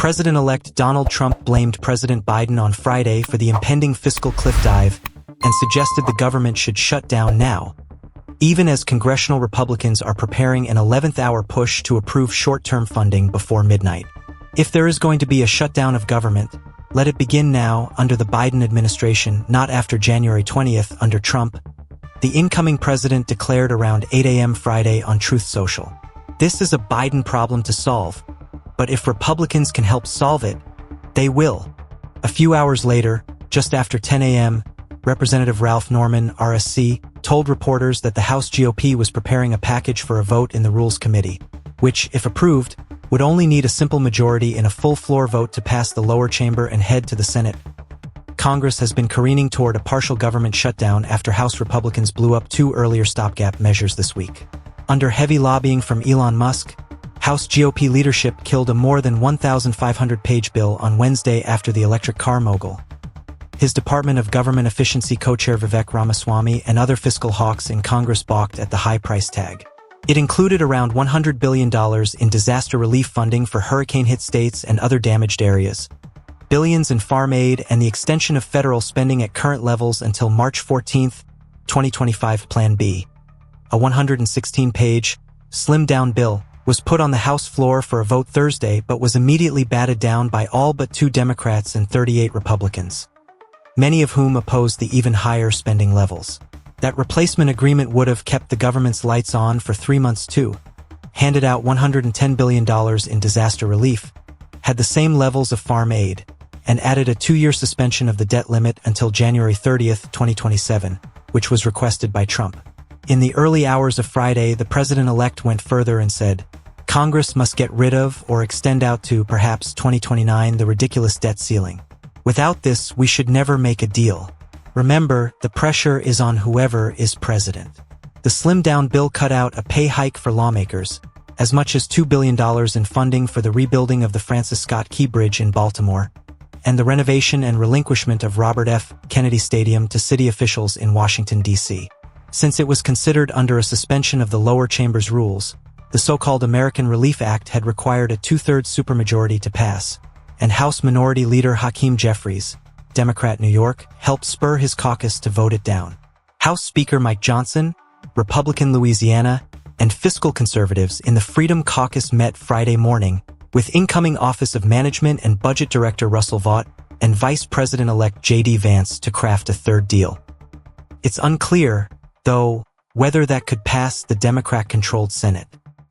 President-elect Donald Trump blamed President Biden on Friday for the impending fiscal cliff dive and suggested the government should shut down now, even as congressional Republicans are preparing an 11th-hour push to approve short-term funding before midnight. If there is going to be a shutdown of government, let it begin now under the Biden administration, not after January 20th under Trump, the incoming president declared around 8 a.m. Friday on Truth Social. This is a Biden problem to solve, but if Republicans can help solve it, they will. A few hours later, just after 10 a.m., Representative Ralph Norman, RSC, told reporters that the House GOP was preparing a package for a vote in the Rules Committee, which, if approved, would only need a simple majority in a full floor vote to pass the lower chamber and head to the Senate. Congress has been careening toward a partial government shutdown after House Republicans blew up two earlier stopgap measures this week. Under heavy lobbying from Elon Musk, House GOP leadership killed a more than 1,500-page bill on Wednesday after the electric car mogul. His Department of Government Efficiency co-chair Vivek Ramaswamy and other fiscal hawks in Congress balked at the high price tag. It included around $100 billion in disaster relief funding for hurricane-hit states and other damaged areas, billions in farm aid, and the extension of federal spending at current levels until March 14, 2025. Plan B, a 116-page, slimmed-down bill, was put on the House floor for a vote Thursday but was immediately batted down by all but 2 Democrats and 38 Republicans, many of whom opposed the even higher spending levels. That replacement agreement would have kept the government's lights on for 3 months too, handed out $110 billion in disaster relief, had the same levels of farm aid, and added a 2-year suspension of the debt limit until January 30, 2027, which was requested by Trump. In the early hours of Friday, the president-elect went further and said, Congress must get rid of or extend out to perhaps 2029 the ridiculous debt ceiling. Without this, we should never make a deal. Remember, the pressure is on whoever is president. The slimmed-down bill cut out a pay hike for lawmakers, as much as $2 billion in funding for the rebuilding of the Francis Scott Key Bridge in Baltimore, and the renovation and relinquishment of Robert F. Kennedy Stadium to city officials in Washington, D.C. Since it was considered under a suspension of the lower chamber's rules, the so-called American Relief Act had required a 2/3 supermajority to pass, and House Minority Leader Hakeem Jeffries, Democrat New York, helped spur his caucus to vote it down. House Speaker Mike Johnson, Republican Louisiana, and fiscal conservatives in the Freedom Caucus met Friday morning, with incoming Office of Management and Budget Director Russell Vought and Vice President-elect J.D. Vance to craft a third deal. It's unclear, though, whether that could pass the Democrat-controlled Senate.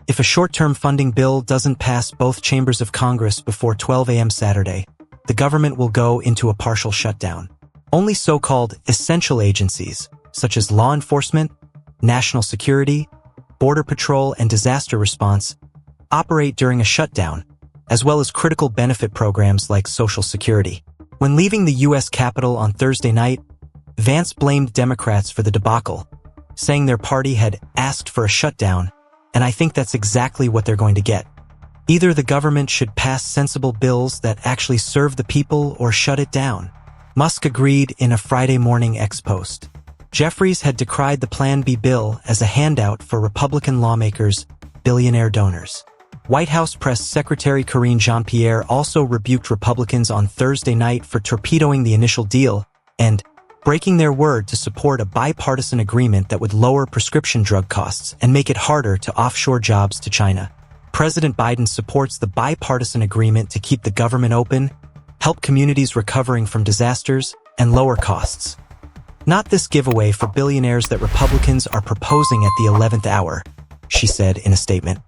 If a short-term funding bill doesn't pass both chambers of Congress before 12 a.m. Saturday, the government will go into a partial shutdown. Only so-called essential agencies, such as law enforcement, national security, border patrol, and disaster response, operate during a shutdown, as well as critical benefit programs like Social Security. When leaving the U.S. Capitol on Thursday night, Vance blamed Democrats for the debacle, saying their party had asked for a shutdown, and I think that's exactly what they're going to get. Either the government should pass sensible bills that actually serve the people or shut it down. Musk agreed in a Friday morning ex-post. Jeffries had decried the Plan B bill as a handout for Republican lawmakers, billionaire donors. White House Press Secretary Karine Jean-Pierre also rebuked Republicans on Thursday night for torpedoing the initial deal and breaking their word to support a bipartisan agreement that would lower prescription drug costs and make it harder to offshore jobs to China. President Biden supports the bipartisan agreement to keep the government open, help communities recovering from disasters, and lower costs. Not this giveaway for billionaires that Republicans are proposing at the 11th hour, she said in a statement.